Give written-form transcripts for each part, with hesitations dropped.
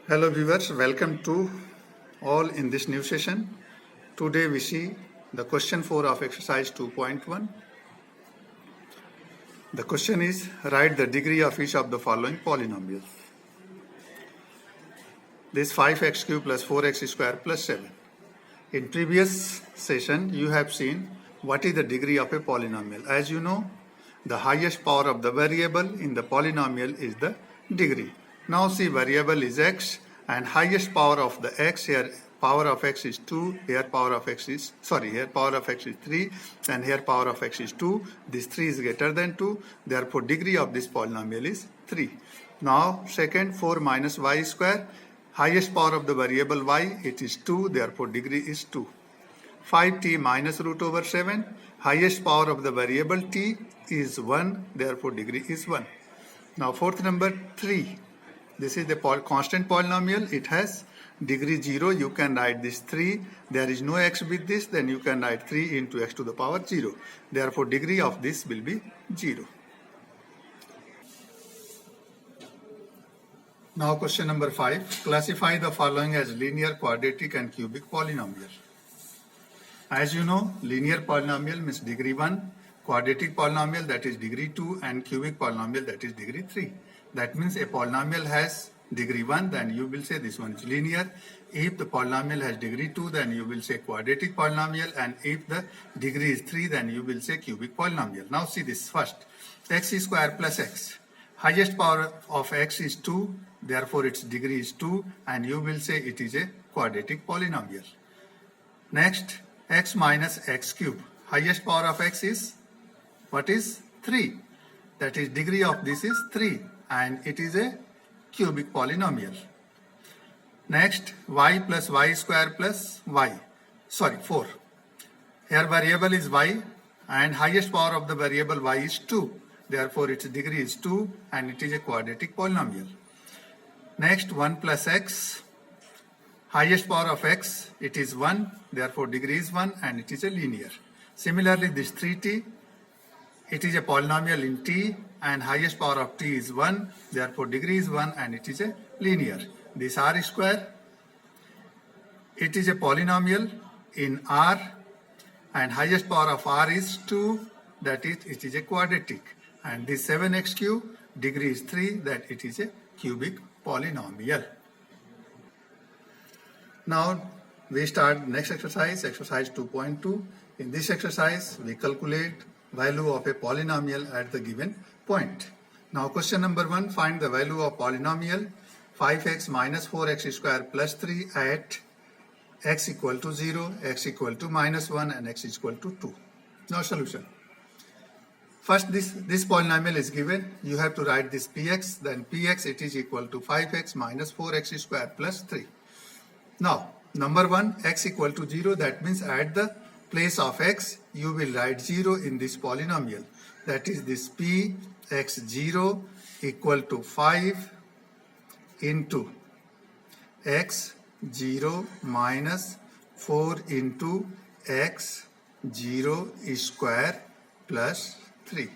Hello viewers, welcome to all in this new session. Today we see the question 4 of exercise 2.1. The question is, write the degree of each of the following polynomials. This 5x cube plus 4x square plus 7. In previous session you have seen what is the degree of a polynomial. As you know, the highest power of the variable in the polynomial is the degree. Now see, variable is x and highest power of the x, here power of x is 2, here power of x is 3 and here power of x is 2. This 3 is greater than 2, therefore degree of this polynomial is 3. Now second, 4 minus y square, highest power of the variable y, it is 2, therefore degree is 2. 5t minus root over 7, highest power of the variable t is 1, therefore degree is 1. Now fourth number, 3. This is the constant polynomial. It has degree 0. You can write this 3. There is no x with this. Then you can write 3 into x to the power 0. Therefore, degree of this will be 0. Now question number 5. Classify the following as linear, quadratic and cubic polynomial. As you know, linear polynomial means degree 1. Quadratic polynomial, that is degree 2, and cubic polynomial, that is degree 3. That means a polynomial has degree 1, then you will say this one is linear. If the polynomial has degree 2, then you will say quadratic polynomial, and if the degree is 3, then you will say cubic polynomial. Now see this first, x square plus x. Highest power of x is 2, therefore its degree is 2, and you will say it is a quadratic polynomial. Next, x minus x cube. Highest power of x is, what is? 3. That is, degree of this is 3 and it is a cubic polynomial. Next, y plus y square plus 4. Here variable is y and highest power of the variable y is 2. Therefore, its degree is 2 and it is a quadratic polynomial. Next, 1 plus x. Highest power of x, it is 1. Therefore, degree is 1 and it is a linear. Similarly, this 3t, it is a polynomial in t and highest power of t is 1. Therefore, degree is 1 and it is a linear. This r square, it is a polynomial in r and highest power of r is 2. That is, it is a quadratic. And this 7x cube, degree is 3, that it is a cubic polynomial. Now, we start next exercise, exercise 2.2. In this exercise, we calculate value of a polynomial at the given point. Now question number 1, find the value of polynomial 5x minus 4x square plus 3 at x equal to 0, x equal to minus 1 and x equal to 2. Now solution. First this polynomial is given, you have to write this px, then px it is equal to 5x minus 4x square plus 3. Now number 1, x equal to 0, that means at the place of x you will write 0 in this polynomial. That is, this p x0 equal to 5 into x0 minus 4 into x0 square plus 3.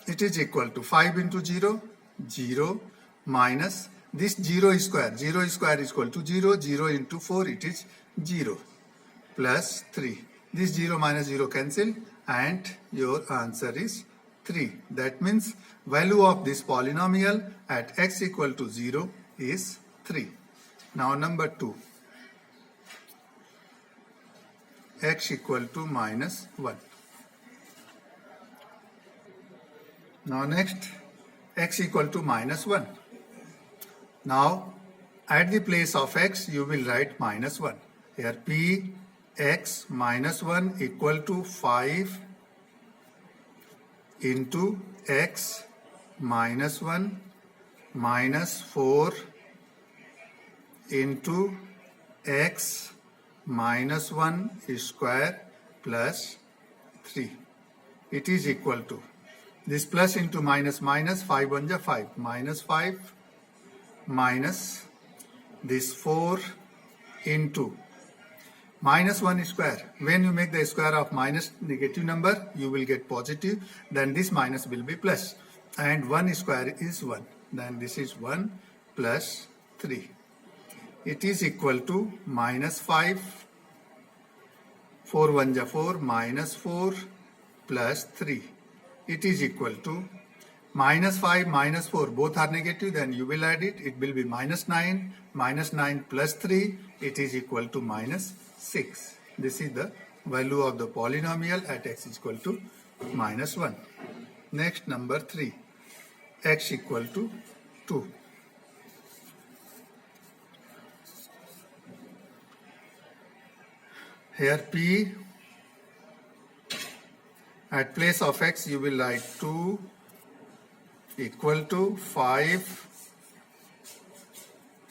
It is equal to 5 into 0, 0 minus this 0 square is equal to 0, 0 into 4 it is 0 plus 3. This 0 minus 0 cancel and your answer is 3. That means value of this polynomial at x equal to 0 is 3. Now number 2, x equal to minus 1. Now next, x equal to minus 1. Now at the place of x you will write minus 1. Here p x minus 1 equal to 5 into x minus 1 minus 4 into x minus 1 square plus 3. It is equal to, this plus into minus minus, 5 1 ja 5, minus 5 minus this 4 into minus 1 square. When you make the square of minus negative number, you will get positive. Then this minus will be plus. And 1 square is 1. then this is 1 plus 3. It is equal to minus 5, 4 1 ja 4, minus 4 plus 3. It is equal to minus 5, minus 4, both are negative, then you will add it. It will be minus 9 plus 3, it is equal to minus 6. This is the value of the polynomial at x is equal to minus 1. Next, number 3, x equal to 2. Here p, at place of x you will write 2 equal to 5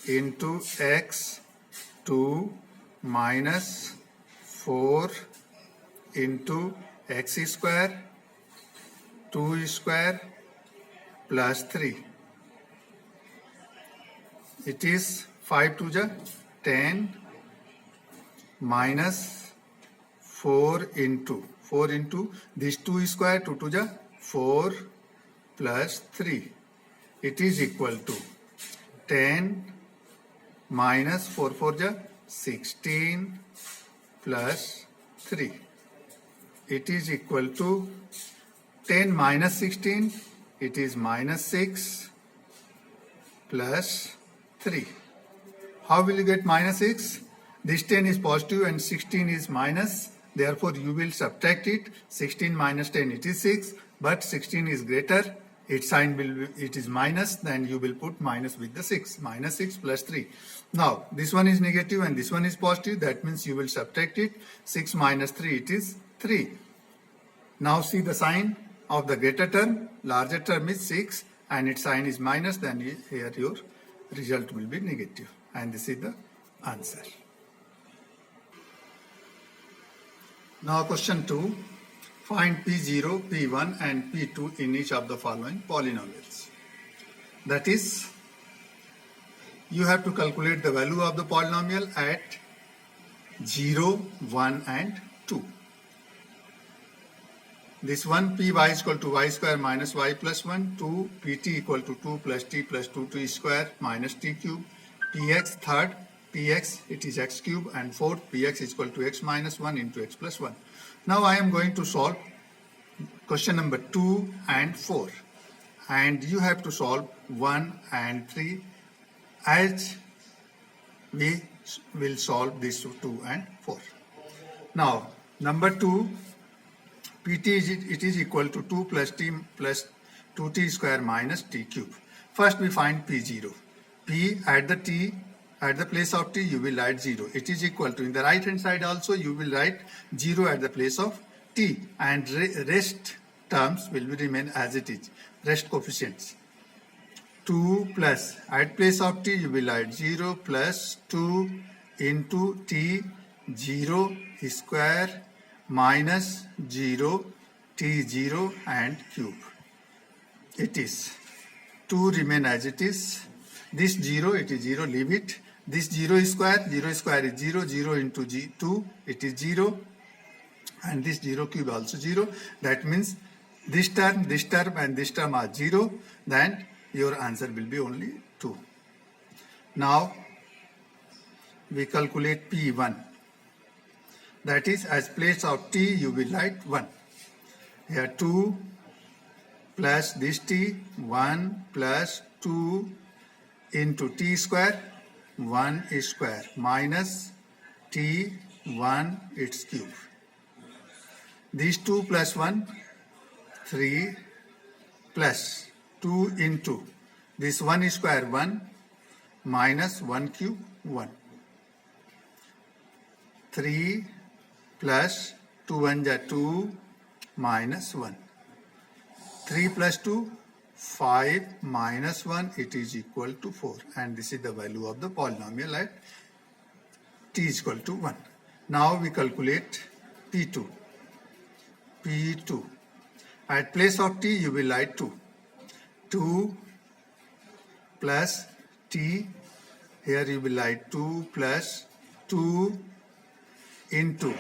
into x 2 minus 4 into x square 2 square plus 3. It is 5 to the 10 minus 4 into this 2 square 2 to the 4 plus 3. It is equal to 10 minus 4 for the 16 plus 3. It is equal to 10 minus 16. It is minus 6 plus 3. How will you get minus 6? This 10 is positive and 16 is minus. Therefore, you will subtract it. 16 minus 10, it is 6. But 16 is greater. Its sign will be, it is minus. Then you will put minus with the 6. Minus 6 plus 3. Now, this one is negative and this one is positive. That means you will subtract it. 6 minus 3, it is 3. Now, see the sign of the greater term. Larger term is 6 and its sign is minus. Then here your result will be negative. And this is the answer. Now question 2. Find P0, P1 and P2 in each of the following polynomials. That is, you have to calculate the value of the polynomial at 0, 1 and 2. This one Py is equal to y square minus y plus 1, 2 Pt equal to 2 plus t plus 2t square minus t cube, Px third, Px it is x cube and fourth Px is equal to x minus 1 into x plus 1. Now I am going to solve question number 2 and 4 and you have to solve 1 and 3 as we will solve these 2 and 4. Now number 2, Pt is equal to 2 plus t plus 2t square minus t cube. First we find P0. P at the t, at the place of t you will write 0. It is equal to, in the right hand side also you will write 0 at the place of t and rest terms will remain as it is. Rest coefficients. 2 plus, at place of t you will write 0 plus 2 into t 0 square minus 0 t0 and cube. It is 2 remain as it is. This 0, it is 0, leave it. This 0 square is 0, 0 into 2, it is 0. And this 0 cube also 0. That means this term and this term are 0. Then your answer will be only 2. Now we calculate P1. That is, as place of t you will write 1. Here 2 plus this t, 1 plus 2 into t square, 1 square minus t 1 its cube. These 2 plus 1, 3 plus 2 into this 1 square 1 minus 1 cube 1. 3 plus 2 1 ja 2 minus 1. 3 plus 2, 5 minus 1, it is equal to 4. And this is the value of the polynomial at t is equal to 1. Now we calculate P2. P2. At place of t you will write 2. 2 plus t, here you will write 2 plus 2 into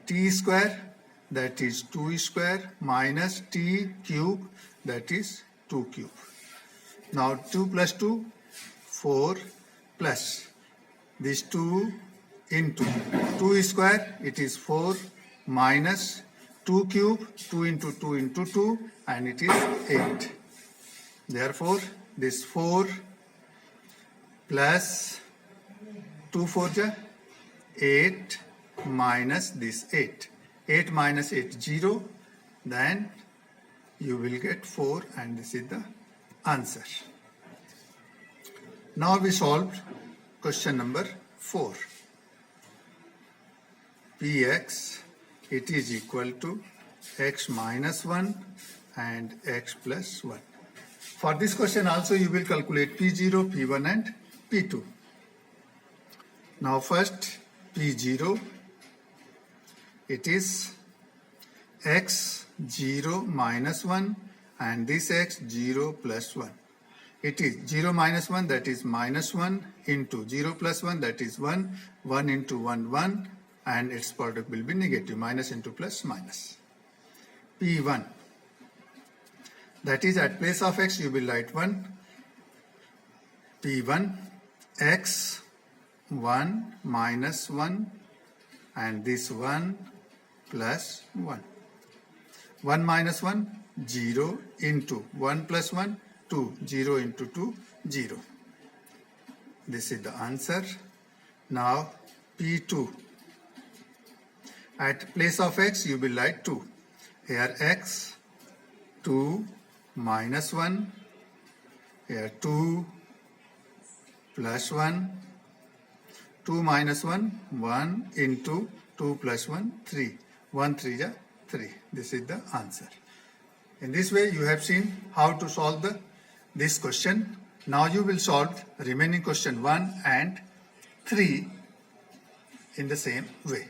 t square, that is 2 square minus t cube, that is 2 cube. Now 2 plus 2, 4 plus this 2 into 2 square, it is 4 minus 2 cube, 2 into 2, and it is 8. Therefore, this 4 plus 2 4 ja 8 minus this 8. 8 minus 8, 0. Then you will get 4, and this is the answer. Now we solved question number 4. Px, it is equal to x minus 1 and x plus 1. For this question also you will calculate P0, P1 and P2. Now first P0, it is x 0 minus 1 and this x 0 plus 1. It is 0 minus 1, that is minus 1, into 0 plus 1, that is 1, 1 into 1, 1, and its product will be negative, minus into plus minus. P1, that is at place of x you will write 1. P1, x 1 minus 1 and this 1 plus 1. 1 minus 1, 0, into 1 plus 1, 2, 0 into 2, 0. This is the answer. Now P2, at place of x you will write 2. Here x 2 minus 1, here 2 plus 1, 2 minus 1, 1 into 2 plus 1, 3. 1 3 ja 3. This is the answer. In this way you have seen how to solve this question. Now you will solve remaining question 1 and 3 in the same way.